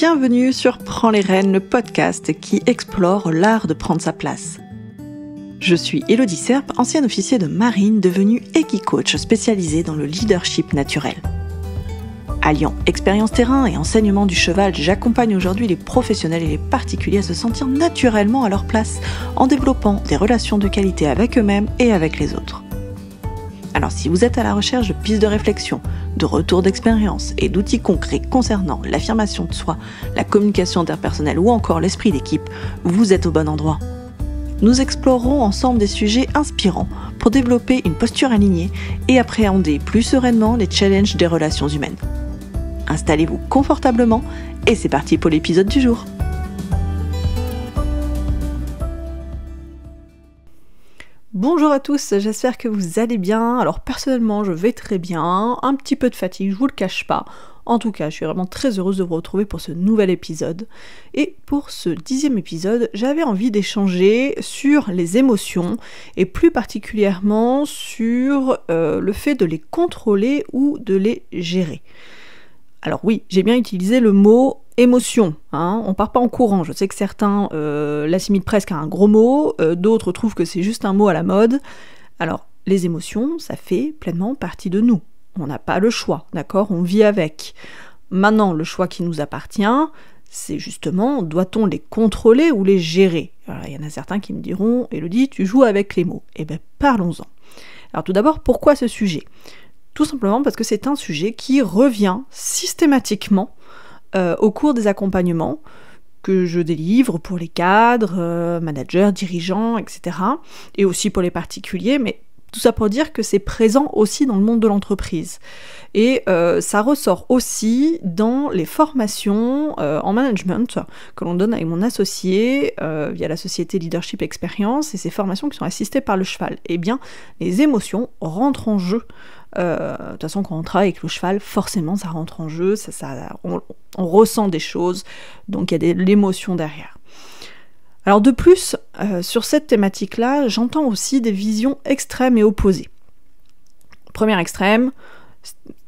Bienvenue sur Prends les rênes, le podcast qui explore l'art de prendre sa place. Je suis Élodie Serp, ancienne officier de marine devenue équicoach spécialisée dans le leadership naturel. Alliant expérience terrain et enseignement du cheval, j'accompagne aujourd'hui les professionnels et les particuliers à se sentir naturellement à leur place en développant des relations de qualité avec eux-mêmes et avec les autres. Alors si vous êtes à la recherche de pistes de réflexion, de retours d'expérience et d'outils concrets concernant l'affirmation de soi, la communication interpersonnelle ou encore l'esprit d'équipe, vous êtes au bon endroit. Nous explorerons ensemble des sujets inspirants pour développer une posture alignée et appréhender plus sereinement les challenges des relations humaines. Installez-vous confortablement et c'est parti pour l'épisode du jour. Bonjour à tous, j'espère que vous allez bien. Alors personnellement, je vais très bien, un petit peu de fatigue, je vous le cache pas. En tout cas, je suis vraiment très heureuse de vous retrouver pour ce nouvel épisode. Et pour ce 10e épisode, j'avais envie d'échanger sur les émotions et plus particulièrement sur le fait de les contrôler ou de les gérer. Alors oui, j'ai bien utilisé le mot émotion, on part pas en courant. Je sais que certains l'assimilent presque à un gros mot, d'autres trouvent que c'est juste un mot à la mode. Alors, les émotions, ça fait pleinement partie de nous. On n'a pas le choix, d'accord ? On vit avec. Maintenant, le choix qui nous appartient, c'est justement, doit-on les contrôler ou les gérer ? Alors, il y en a certains qui me diront, Élodie, tu joues avec les mots. Eh bien, parlons-en. Alors tout d'abord, pourquoi ce sujet ? Tout simplement parce que c'est un sujet qui revient systématiquement au cours des accompagnements que je délivre pour les cadres, managers, dirigeants, etc. Et aussi pour les particuliers, mais tout ça pour dire que c'est présent aussi dans le monde de l'entreprise. Et ça ressort aussi dans les formations en management que l'on donne avec mon associé via la société Leadership Experience et ces formations qui sont assistées par le cheval. Eh bien, les émotions rentrent en jeu. De toute façon, quand on travaille avec le cheval, forcément, ça rentre en jeu, on ressent des choses, donc il y a de l'émotion derrière. Alors de plus, sur cette thématique-là, j'entends aussi des visions extrêmes et opposées. Premier extrême,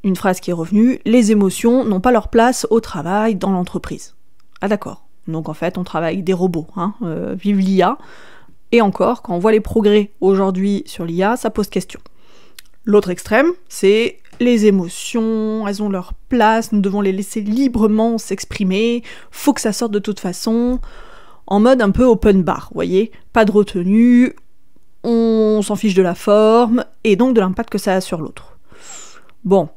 une phrase qui est revenue, les émotions n'ont pas leur place au travail dans l'entreprise. Ah d'accord, donc en fait on travaille avec des robots, vive l'IA, et encore, quand on voit les progrès aujourd'hui sur l'IA, ça pose question. L'autre extrême, c'est les émotions, elles ont leur place, nous devons les laisser librement s'exprimer, faut que ça sorte de toute façon, en mode un peu open bar, vous voyez, pas de retenue, on s'en fiche de la forme, et donc de l'impact que ça a sur l'autre. Bon,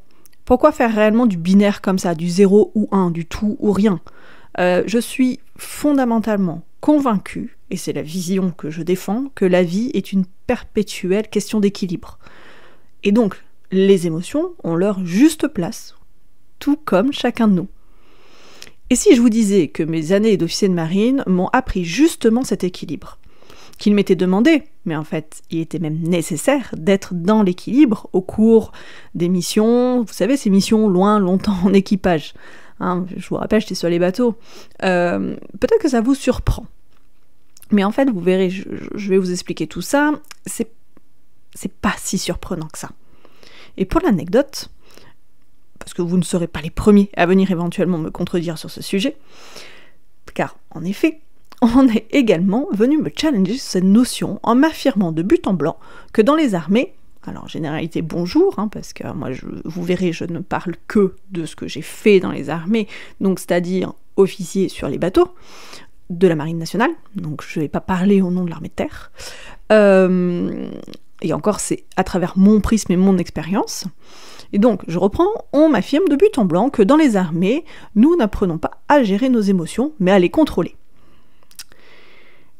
pourquoi faire réellement du binaire comme ça, du 0 ou 1, du tout ou rien ? Je suis fondamentalement convaincue, et c'est la vision que je défends, que la vie est une perpétuelle question d'équilibre. Et donc, les émotions ont leur juste place, tout comme chacun de nous. Et si je vous disais que mes années d'officier de marine m'ont appris justement cet équilibre, qu'il m'était demandé, mais en fait, il était même nécessaire d'être dans l'équilibre au cours des missions, vous savez, ces missions loin, longtemps en équipage. Je vous rappelle, j'étais sur les bateaux. Peut-être que ça vous surprend. Mais en fait, vous verrez, je vais vous expliquer tout ça, c'est pas si surprenant que ça. Et pour l'anecdote, parce que vous ne serez pas les premiers à venir éventuellement me contredire sur ce sujet, car en effet, on est également venu me challenger sur cette notion en m'affirmant de but en blanc que dans les armées, alors généralité bonjour, parce que moi vous verrez, je ne parle que de ce que j'ai fait dans les armées, donc c'est-à-dire officier sur les bateaux de la marine nationale, donc je ne vais pas parler au nom de l'armée de terre, et encore c'est à travers mon prisme et mon expérience. Et donc, je reprends, on m'affirme de but en blanc que dans les armées, nous n'apprenons pas à gérer nos émotions, mais à les contrôler.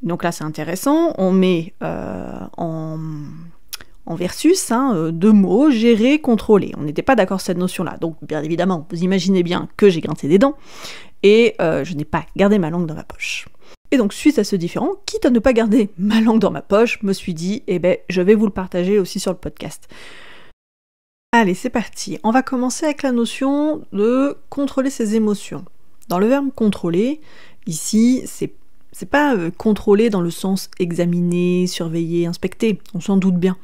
Donc là, c'est intéressant, on met en versus deux mots, gérer, contrôler. On n'était pas d'accord sur cette notion-là, donc bien évidemment, vous imaginez bien que j'ai grincé des dents, et je n'ai pas gardé ma langue dans ma poche. Et donc, suite à ce différend, quitte à ne pas garder ma langue dans ma poche, je me suis dit, je vais vous le partager aussi sur le podcast. Allez, c'est parti. On va commencer avec la notion de contrôler ses émotions. Dans le verbe contrôler, ici, c'est pas contrôler dans le sens examiner, surveiller, inspecter, on s'en doute bien.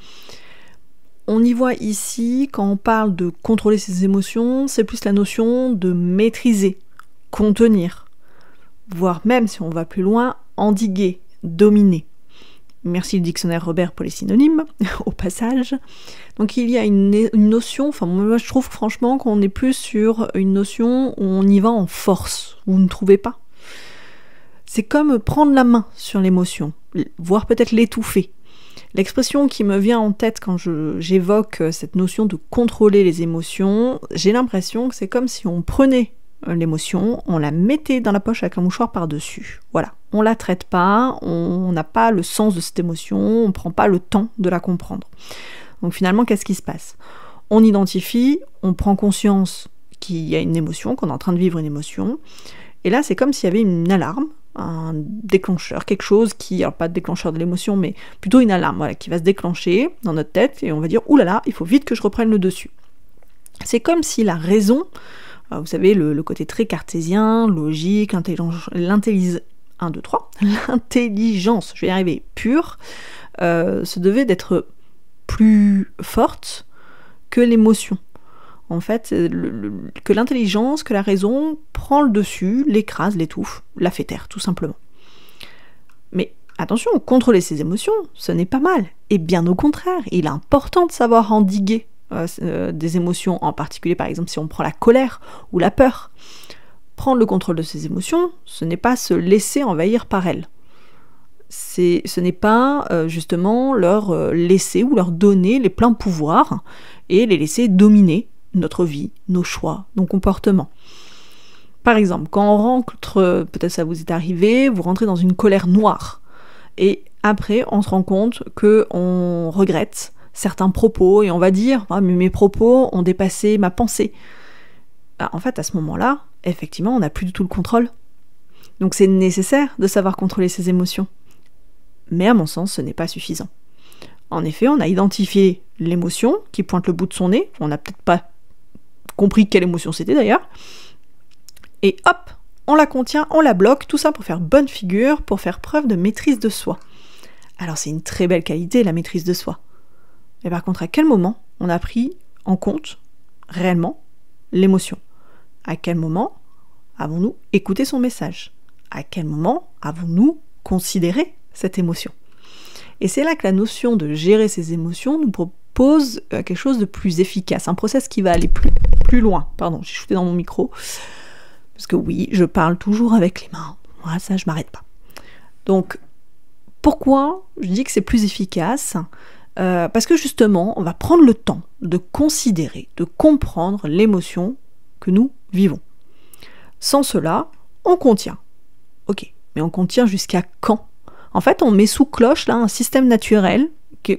On y voit ici, quand on parle de contrôler ses émotions, c'est plus la notion de maîtriser, contenir, voire même, si on va plus loin, endiguer, dominer. Merci le dictionnaire Robert pour les synonymes, au passage. Donc il y a une notion, enfin moi je trouve franchement qu'on est plus sur une notion où on y va en force, vous ne trouvez pas? C'est comme prendre la main sur l'émotion, voire peut-être l'étouffer. L'expression qui me vient en tête quand j'évoque cette notion de contrôler les émotions, j'ai l'impression que c'est comme si on prenait l'émotion, on la mettait dans la poche avec un mouchoir par-dessus. Voilà, on la traite pas, on n'a pas le sens de cette émotion, on prend pas le temps de la comprendre. Donc finalement, qu'est-ce qui se passe? On identifie, on prend conscience qu'il y a une émotion, qu'on est en train de vivre une émotion, et là c'est comme s'il y avait une alarme, un déclencheur, quelque chose qui, alors pas de déclencheur de l'émotion, mais plutôt une alarme, voilà, qui va se déclencher dans notre tête, et on va dire, oulala, il faut vite que je reprenne le dessus. C'est comme si la raison, vous savez, le côté très cartésien, logique, l'intelligence, je vais y arriver, pure, se devait d'être plus forte que l'émotion. En fait, que l'intelligence, que la raison prend le dessus, l'écrase, l'étouffe, la fait taire, tout simplement. Mais attention, contrôler ses émotions, ce n'est pas mal. Et bien au contraire, il est important de savoir endiguer des émotions, en particulier par exemple si on prend la colère ou la peur. Prendre le contrôle de ses émotions, ce n'est pas se laisser envahir par elles. Ce n'est pas justement leur laisser ou leur donner les pleins pouvoirs et les laisser dominer notre vie, nos choix, nos comportements. Par exemple, quand on rentre, peut-être ça vous est arrivé, vous rentrez dans une colère noire et après on se rend compte qu'on regrette certains propos et on va dire ah, mais mes propos ont dépassé ma pensée. Ah, en fait, à ce moment-là, effectivement, on n'a plus du tout le contrôle. Donc c'est nécessaire de savoir contrôler ses émotions. Mais à mon sens, ce n'est pas suffisant. En effet, on a identifié l'émotion qui pointe le bout de son nez, on n'a peut-être pas compris quelle émotion c'était d'ailleurs, et hop, on la contient, on la bloque, tout ça pour faire bonne figure, pour faire preuve de maîtrise de soi. Alors c'est une très belle qualité, la maîtrise de soi. Mais par contre, à quel moment on a pris en compte réellement l'émotion? À quel moment avons-nous écouté son message? À quel moment avons-nous considéré cette émotion? Et c'est là que la notion de gérer ses émotions nous propose quelque chose de plus efficace, un process qui va aller plus loin. Pardon, j'ai shooté dans mon micro, parce que oui, je parle toujours avec les mains. Voilà, ça, je m'arrête pas. Donc, pourquoi je dis que c'est plus efficace? Parce que justement, on va prendre le temps de considérer, de comprendre l'émotion que nous vivons. Sans cela, on contient. Ok, mais on contient jusqu'à quand? En fait, on met sous cloche là un système naturel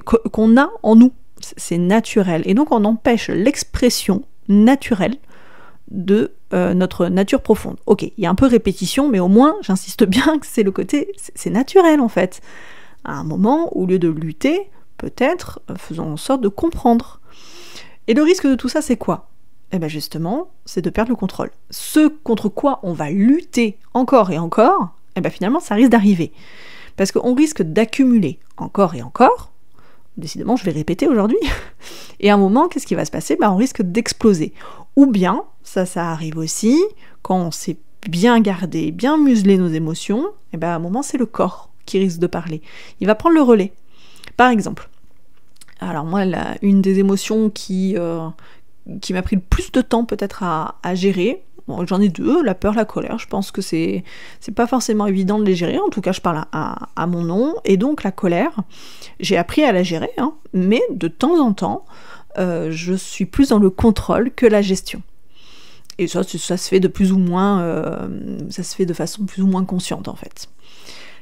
qu'on a en nous. C'est naturel. Et donc, on empêche l'expression naturelle de notre nature profonde. Ok, il y a un peu répétition, mais au moins, j'insiste bien que c'est le côté, c'est naturel en fait. À un moment, au lieu de lutter, peut-être faisons en sorte de comprendre. Et le risque de tout ça, c'est quoi? Eh bien justement, c'est de perdre le contrôle. Ce contre quoi on va lutter encore et encore, eh bien finalement, ça risque d'arriver. Parce qu'on risque d'accumuler encore et encore, décidément je vais répéter aujourd'hui, et à un moment, qu'est-ce qui va se passer? On risque d'exploser. Ou bien, ça arrive aussi, quand on s'est bien gardé, bien muselé nos émotions, et à un moment c'est le corps qui risque de parler. Il va prendre le relais. Par exemple, alors moi, une des émotions qui m'a pris le plus de temps peut-être à gérer, bon, j'en ai deux, la peur, la colère, je pense que c'est pas forcément évident de les gérer, en tout cas je parle à mon nom, et donc la colère, j'ai appris à la gérer, mais de temps en temps, je suis plus dans le contrôle que la gestion. Et ça se fait de plus ou moins, ça se fait de façon plus ou moins consciente en fait.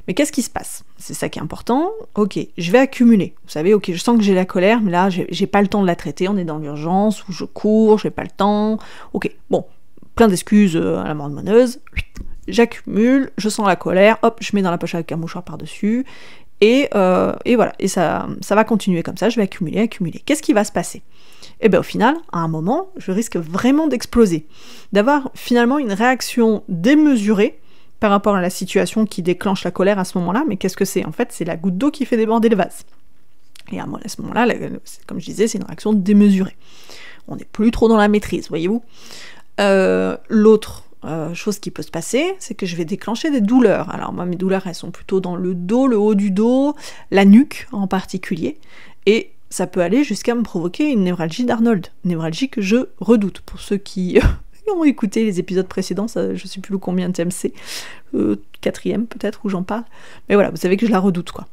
Mais qu'est-ce qui se passe? C'est ça qui est important. Ok, je vais accumuler. Vous savez, ok, je sens que j'ai la colère, mais là, j'ai pas le temps de la traiter, on est dans l'urgence, ou je cours, j'ai pas le temps. Ok, bon, plein d'excuses à la mormonneuse. J'accumule, je sens la colère, hop, je mets dans la poche avec un mouchoir par-dessus, et voilà, et ça va continuer comme ça, je vais accumuler. Qu'est-ce qui va se passer? Et bien au final, à un moment, je risque vraiment d'exploser, d'avoir finalement une réaction démesurée par rapport à la situation qui déclenche la colère à ce moment-là, mais qu'est-ce que c'est? En fait, c'est la goutte d'eau qui fait déborder le vase. Et à ce moment-là, comme je disais, c'est une réaction démesurée. On n'est plus trop dans la maîtrise, voyez-vous. L'autre chose qui peut se passer, c'est que je vais déclencher des douleurs. Alors moi, mes douleurs, elles sont plutôt dans le dos, le haut du dos, la nuque en particulier, et ça peut aller jusqu'à me provoquer une névralgie d'Arnold, névralgie que je redoute. Pour ceux qui ont écouté les épisodes précédents, ça, je sais plus combien de c'est, 4e peut-être, où j'en parle, mais voilà, vous savez que je la redoute, quoi.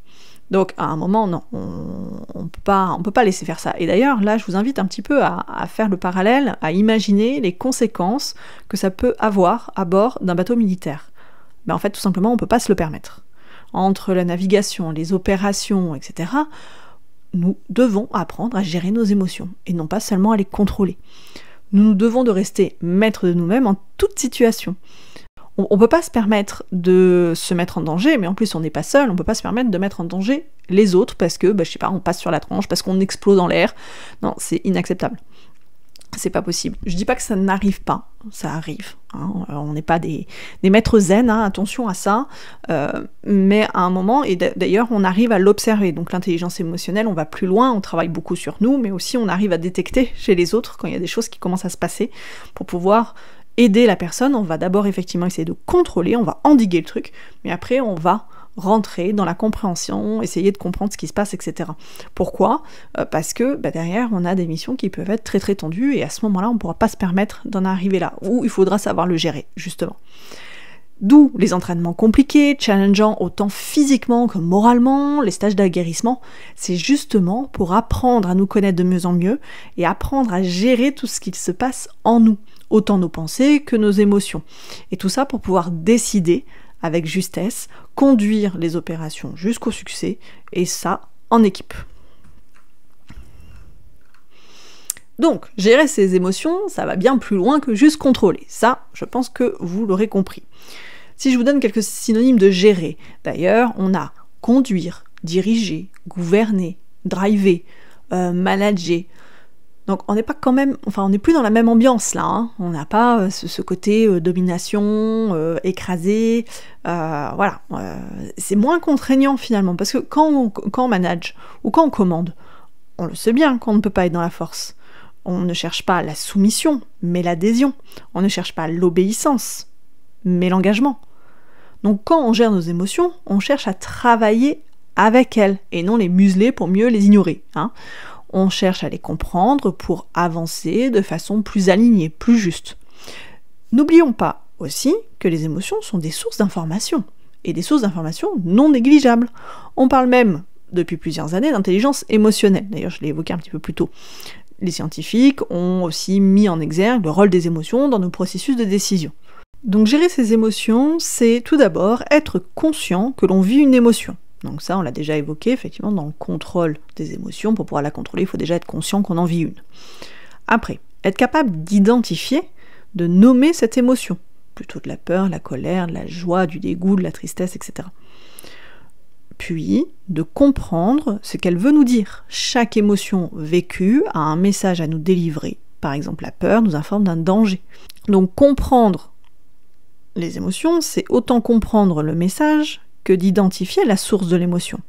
Donc à un moment, non, on peut pas laisser faire ça. Et d'ailleurs, là, je vous invite un petit peu à faire le parallèle, à imaginer les conséquences que ça peut avoir à bord d'un bateau militaire. Mais en fait, tout simplement, on peut pas se le permettre. Entre la navigation, les opérations, etc., nous devons apprendre à gérer nos émotions, et non pas seulement à les contrôler. Nous devons de rester maîtres de nous-mêmes en toute situation. On peut pas se permettre de se mettre en danger, mais en plus on n'est pas seul, on peut pas se permettre de mettre en danger les autres parce que, je sais pas, on passe sur la tronche, parce qu'on explose dans l'air. Non, c'est inacceptable. C'est pas possible. Je dis pas que ça n'arrive pas, ça arrive. Hein. On n'est pas des maîtres zen, hein, attention à ça. Mais à un moment, et d'ailleurs on arrive à l'observer. Donc l'intelligence émotionnelle, on va plus loin, on travaille beaucoup sur nous, mais aussi on arrive à détecter chez les autres quand il y a des choses qui commencent à se passer pour pouvoir aider la personne. On va d'abord effectivement essayer de contrôler, on va endiguer le truc, mais après on va rentrer dans la compréhension, essayer de comprendre ce qui se passe, etc. Pourquoi ? Parce que derrière, on a des missions qui peuvent être très très tendues, et à ce moment-là, on ne pourra pas se permettre d'en arriver là, ou il faudra savoir le gérer, justement. D'où les entraînements compliqués, challengeants autant physiquement que moralement, les stages d'aguerrissement, c'est justement pour apprendre à nous connaître de mieux en mieux, et apprendre à gérer tout ce qui se passe en nous, autant nos pensées que nos émotions. Et tout ça pour pouvoir décider avec justesse, conduire les opérations jusqu'au succès, et ça, en équipe. Donc, gérer ses émotions, ça va bien plus loin que juste contrôler. Ça, je pense que vous l'aurez compris. Si je vous donne quelques synonymes de gérer, d'ailleurs, on a conduire, diriger, gouverner, driver, manager. Donc on n'est pas quand même, on n'est plus dans la même ambiance là, hein. On n'a pas ce côté domination, écrasé, voilà. C'est moins contraignant finalement, parce que quand on manage ou quand on commande, on le sait bien qu'on ne peut pas être dans la force. On ne cherche pas la soumission, mais l'adhésion. On ne cherche pas l'obéissance, mais l'engagement. Donc quand on gère nos émotions, on cherche à travailler avec elles, et non les museler pour mieux les ignorer, hein. On cherche à les comprendre pour avancer de façon plus alignée, plus juste. N'oublions pas aussi que les émotions sont des sources d'information, et des sources d'information non négligeables. On parle même, depuis plusieurs années, d'intelligence émotionnelle. D'ailleurs, je l'ai évoqué un petit peu plus tôt. Les scientifiques ont aussi mis en exergue le rôle des émotions dans nos processus de décision. Donc gérer ses émotions, c'est tout d'abord être conscient que l'on vit une émotion. Donc ça, on l'a déjà évoqué, effectivement, dans le contrôle des émotions. Pour pouvoir la contrôler, il faut déjà être conscient qu'on en vit une. Après, être capable d'identifier, de nommer cette émotion. Plutôt de la peur, la colère, de la joie, du dégoût, de la tristesse, etc. Puis, de comprendre ce qu'elle veut nous dire. Chaque émotion vécue a un message à nous délivrer. Par exemple, la peur nous informe d'un danger. Donc comprendre les émotions, c'est autant comprendre le message que d'identifier la source de l'émotion.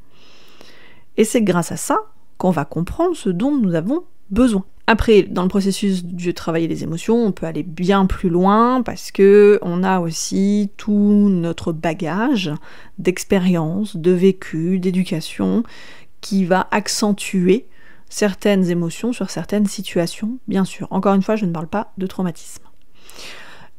Et c'est grâce à ça qu'on va comprendre ce dont nous avons besoin. Après, dans le processus de travailler les émotions, on peut aller bien plus loin parce que on a aussi tout notre bagage d'expérience, de vécu, d'éducation qui va accentuer certaines émotions sur certaines situations, bien sûr. Encore une fois, je ne parle pas de traumatisme.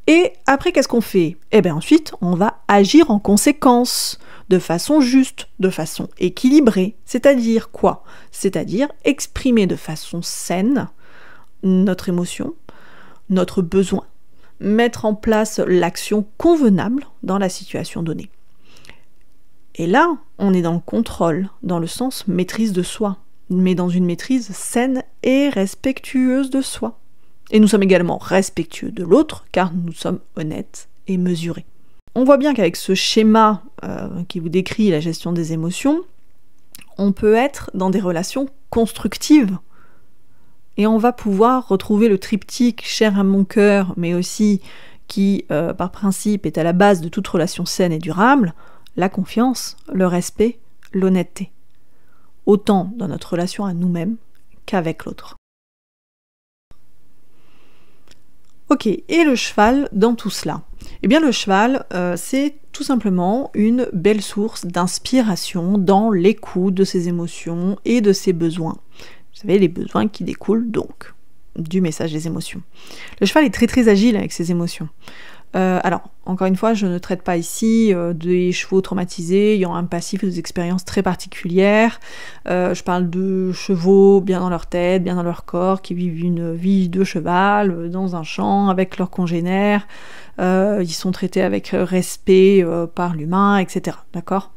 Et après, qu'est-ce qu'on fait ? Eh bien ensuite, on va agir en conséquence, de façon juste, de façon équilibrée. C'est-à-dire quoi ? C'est-à-dire exprimer de façon saine notre émotion, notre besoin, mettre en place l'action convenable dans la situation donnée. Et là, on est dans le contrôle, dans le sens maîtrise de soi, mais dans une maîtrise saine et respectueuse de soi. Et nous sommes également respectueux de l'autre, car nous sommes honnêtes et mesurés. On voit bien qu'avec ce schéma qui vous décrit la gestion des émotions, on peut être dans des relations constructives. Et on va pouvoir retrouver le triptyque cher à mon cœur, mais aussi qui, par principe, est à la base de toute relation saine et durable, la confiance, le respect, l'honnêteté. Autant dans notre relation à nous-mêmes qu'avec l'autre. Ok, et le cheval dans tout cela. Eh bien le cheval, c'est tout simplement une belle source d'inspiration dans l'écoute de ses émotions et de ses besoins. Vous savez, les besoins qui découlent donc du message des émotions. Le cheval est très très agile avec ses émotions. Alors, encore une fois, je ne traite pas ici des chevaux traumatisés ayant un passif ou des expériences très particulières. Je parle de chevaux bien dans leur tête, bien dans leur corps, qui vivent une vie de cheval dans un champ avec leurs congénères. Ils sont traités avec respect par l'humain, etc. D'accord ?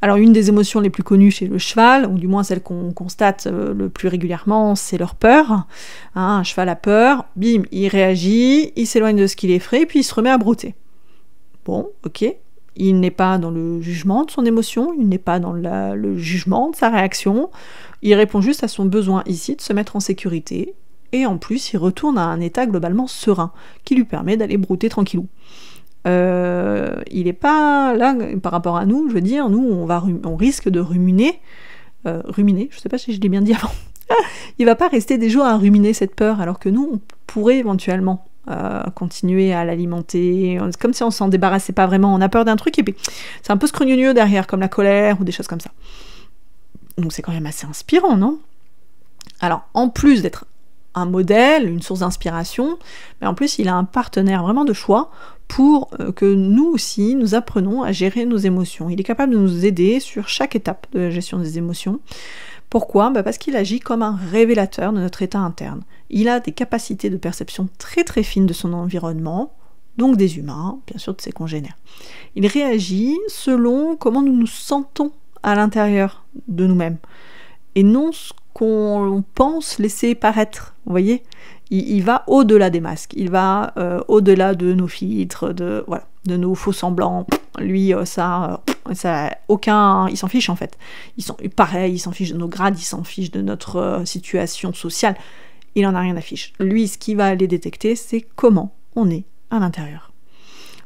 Alors une des émotions les plus connues chez le cheval, ou du moins celle qu'on constate le plus régulièrement, c'est leur peur. Un cheval a peur, bim, il réagit, il s'éloigne de ce qui l'effraie, puis il se remet à brouter. Bon, ok, il n'est pas dans le jugement de son émotion, il n'est pas dans le jugement de sa réaction, il répond juste à son besoin ici de se mettre en sécurité, et en plus il retourne à un état globalement serein, qui lui permet d'aller brouter tranquillou. Il n'est pas là par rapport à nous, je veux dire, nous on risque de ruminer, je sais pas si je l'ai bien dit avant, il va pas rester des jours à ruminer cette peur, alors que nous on pourrait éventuellement continuer à l'alimenter, comme si on s'en débarrassait pas vraiment, on a peur d'un truc et puis c'est un peu scrognonieux derrière, comme la colère ou des choses comme ça. Donc c'est quand même assez inspirant, non ? Alors en plus d'être un modèle, une source d'inspiration, mais en plus il a un partenaire vraiment de choix pour que nous aussi, nous apprenions à gérer nos émotions. Il est capable de nous aider sur chaque étape de la gestion des émotions. Pourquoi ? Parce qu'il agit comme un révélateur de notre état interne. Il a des capacités de perception très très fines de son environnement, donc des humains, bien sûr de ses congénères. Il réagit selon comment nous nous sentons à l'intérieur de nous-mêmes, et non ce qu'on pense laisser paraître, vous voyez ? Il va au-delà des masques, il va au-delà de nos filtres, de nos faux semblants. Lui, ça aucun, il s'en fiche en fait. Il s'en fiche de nos grades, il s'en fiche de notre situation sociale. Il en a rien à fiche. Lui, ce qu'il va aller détecter, c'est comment on est à l'intérieur.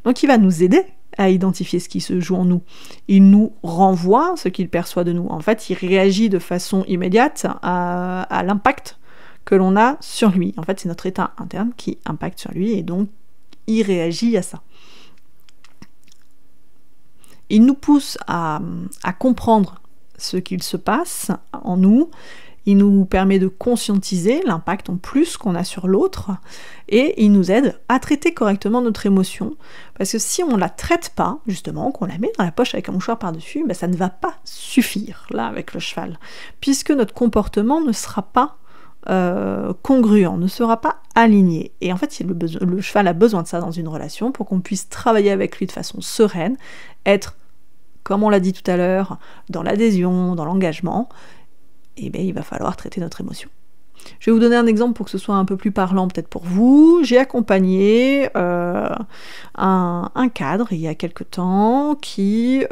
Donc, il va nous aider à identifier ce qui se joue en nous. Il nous renvoie ce qu'il perçoit de nous. En fait, il réagit de façon immédiate à l'impact que l'on a sur lui. En fait, c'est notre état interne qui impacte sur lui et donc il réagit à ça. Il nous pousse à comprendre ce qu'il se passe en nous, il nous permet de conscientiser l'impact en plus qu'on a sur l'autre et il nous aide à traiter correctement notre émotion parce que si on la traite pas, justement, qu'on la met dans la poche avec un mouchoir par-dessus, ça ne va pas suffire là avec le cheval puisque notre comportement ne sera pas congruent, ne sera pas aligné. Et en fait, le cheval a besoin de ça dans une relation pour qu'on puisse travailler avec lui de façon sereine, être, comme on l'a dit tout à l'heure, dans l'adhésion, dans l'engagement, et bien il va falloir traiter notre émotion. Je vais vous donner un exemple pour que ce soit un peu plus parlant peut-être pour vous. J'ai accompagné un cadre il y a quelque temps qui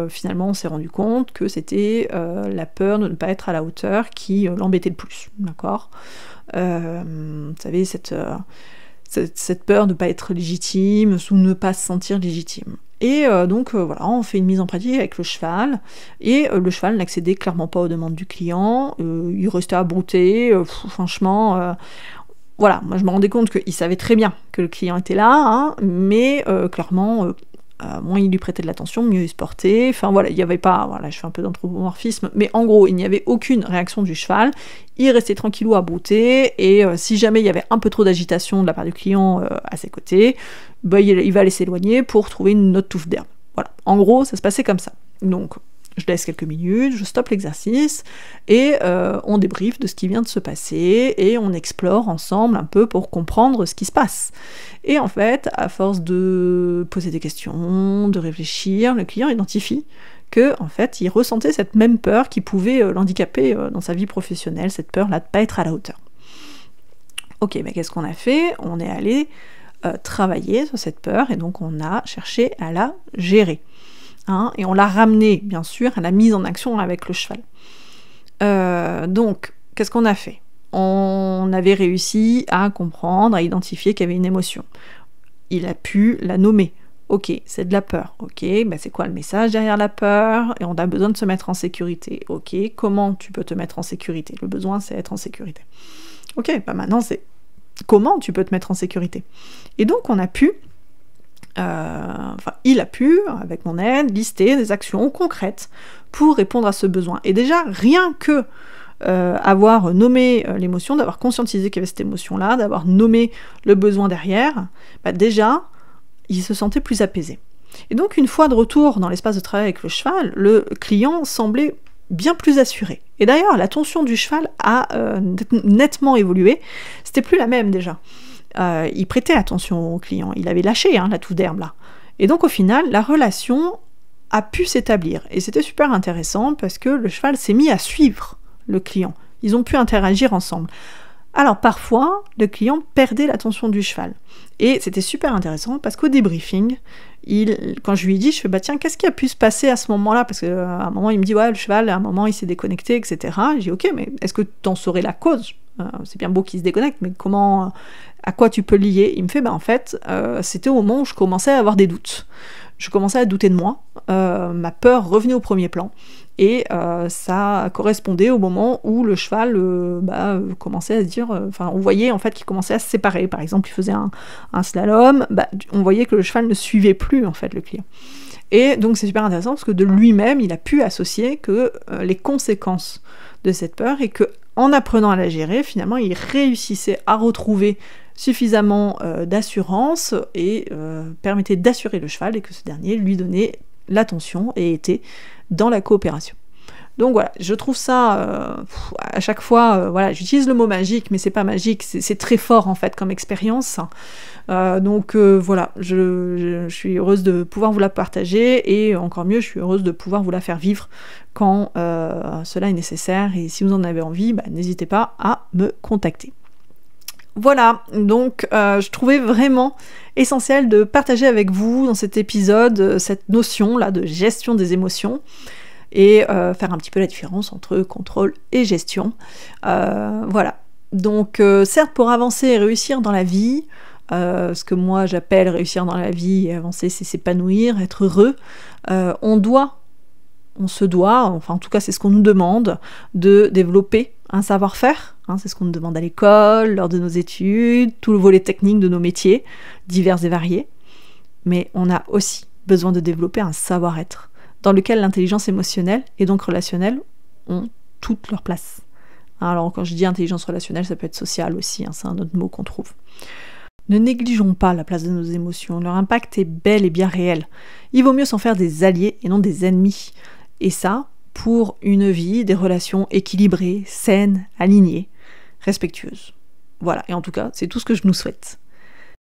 finalement on s'est rendu compte que c'était la peur de ne pas être à la hauteur qui l'embêtait le plus, d'accord ? Vous savez, cette peur de ne pas être légitime ou ne pas se sentir légitime. Et donc voilà, on fait une mise en pratique avec le cheval, et le cheval n'accédait clairement pas aux demandes du client, il restait à brouter, franchement, voilà, moi je me rendais compte qu'il savait très bien que le client était là, hein, mais clairement, moins il lui prêtait de l'attention, mieux il se portait, enfin voilà, il n'y avait pas, voilà, je fais un peu d'anthropomorphisme, mais en gros, il n'y avait aucune réaction du cheval, il restait tranquillou à brouter, et si jamais il y avait un peu trop d'agitation de la part du client à ses côtés, il va aller s'éloigner pour trouver une autre touffe d'herbe. Voilà, en gros, ça se passait comme ça. Donc, je laisse quelques minutes, je stoppe l'exercice, et on débriefe de ce qui vient de se passer, et on explore ensemble un peu pour comprendre ce qui se passe. Et en fait, à force de poser des questions, de réfléchir, le client identifie que, en fait, il ressentait cette même peur qui pouvait l'handicaper dans sa vie professionnelle, cette peur-là de ne pas être à la hauteur. Ok, mais qu'est-ce qu'on a fait ? On est allé travailler sur cette peur, et donc on a cherché à la gérer. Hein, et on l'a ramené, bien sûr, à la mise en action avec le cheval. Donc, qu'est-ce qu'on a fait ? On avait réussi à comprendre, à identifier qu'il y avait une émotion. Il a pu la nommer. Ok, c'est de la peur. Ok, c'est quoi le message derrière la peur ? Et on a besoin de se mettre en sécurité. Ok, comment tu peux te mettre en sécurité ? Le besoin, c'est être en sécurité. Ok, maintenant, c'est comment tu peux te mettre en sécurité ? Et donc, on a pu il a pu, avec mon aide, lister des actions concrètes pour répondre à ce besoin. Et déjà, rien que avoir nommé l'émotion, d'avoir conscientisé qu'il y avait cette émotion-là, d'avoir nommé le besoin derrière, déjà, il se sentait plus apaisé. Et donc, une fois de retour dans l'espace de travail avec le cheval, le client semblait bien plus assuré. Et d'ailleurs, l'attention du cheval a nettement évolué. C'était plus la même déjà. Il prêtait attention au client. Il avait lâché la touffe d'herbe là. Et donc, au final, la relation a pu s'établir. Et c'était super intéressant parce que le cheval s'est mis à suivre le client. Ils ont pu interagir ensemble. Alors parfois, le client perdait l'attention du cheval. Et c'était super intéressant parce qu'au débriefing, quand je lui ai dit, je fais tiens, qu'est-ce qui a pu se passer à ce moment-là? Parce qu'à un moment, il me dit le cheval, à un moment, il s'est déconnecté, etc. J'ai dit ok, mais est-ce que tu en saurais la cause? C'est bien beau qu'il se déconnecte, mais à quoi tu peux lier? Il me fait en fait, c'était au moment où je commençais à avoir des doutes. Je commençais à douter de moi, ma peur revenait au premier plan. Et ça correspondait au moment où le cheval commençait à se dire... on voyait en fait qu'il commençait à se séparer. Par exemple, il faisait un slalom, on voyait que le cheval ne suivait plus en fait le client. Et donc c'est super intéressant parce que de lui-même, il a pu associer que les conséquences de cette peur et que en apprenant à la gérer, finalement, il réussissait à retrouver suffisamment d'assurance et permettait d'assurer le cheval et que ce dernier lui donnait l'attention et était dans la coopération. Donc voilà, je trouve ça, à chaque fois, j'utilise le mot magique, mais c'est pas magique, c'est très fort en fait comme expérience. Voilà, je suis heureuse de pouvoir vous la partager et encore mieux, je suis heureuse de pouvoir vous la faire vivre quand cela est nécessaire. Et si vous en avez envie, n'hésitez pas à me contacter. Voilà, donc je trouvais vraiment essentiel de partager avec vous dans cet épisode cette notion-là de gestion des émotions et faire un petit peu la différence entre contrôle et gestion. Voilà, donc certes pour avancer et réussir dans la vie, ce que moi j'appelle réussir dans la vie et avancer, c'est s'épanouir, être heureux, on se doit, enfin en tout cas c'est ce qu'on nous demande, de développer un savoir-faire, c'est ce qu'on nous demande à l'école, lors de nos études, tout le volet technique de nos métiers, divers et variés, mais on a aussi besoin de développer un savoir-être, dans lequel l'intelligence émotionnelle et donc relationnelle ont toute leur place. Alors quand je dis intelligence relationnelle, ça peut être sociale aussi, c'est un autre mot qu'on trouve. Ne négligeons pas la place de nos émotions, leur impact est bel et bien réel. Il vaut mieux s'en faire des alliés et non des ennemis. Et ça, pour une vie, des relations équilibrées, saines, alignées, respectueuses. Voilà, et en tout cas, c'est tout ce que je nous souhaite.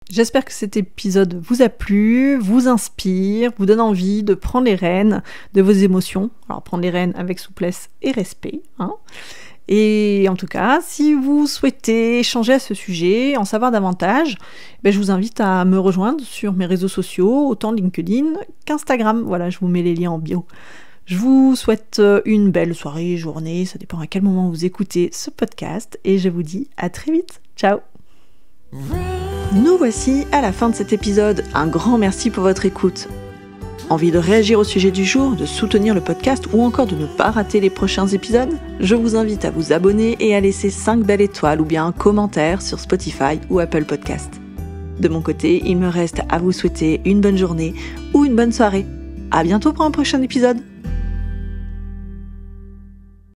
J'espère que cet épisode vous a plu, vous inspire, vous donne envie de prendre les rênes de vos émotions. Alors prendre les rênes avec souplesse et respect. Et en tout cas, si vous souhaitez échanger à ce sujet, en savoir davantage, je vous invite à me rejoindre sur mes réseaux sociaux, autant LinkedIn qu'Instagram. Voilà, je vous mets les liens en bio. Je vous souhaite une belle soirée, journée, ça dépend à quel moment vous écoutez ce podcast, et je vous dis à très vite. Ciao! Nous voici à la fin de cet épisode. Un grand merci pour votre écoute. Envie de réagir au sujet du jour, de soutenir le podcast ou encore de ne pas rater les prochains épisodes? Je vous invite à vous abonner et à laisser 5 belles étoiles ou bien un commentaire sur Spotify ou Apple Podcast. De mon côté, il me reste à vous souhaiter une bonne journée ou une bonne soirée. À bientôt pour un prochain épisode.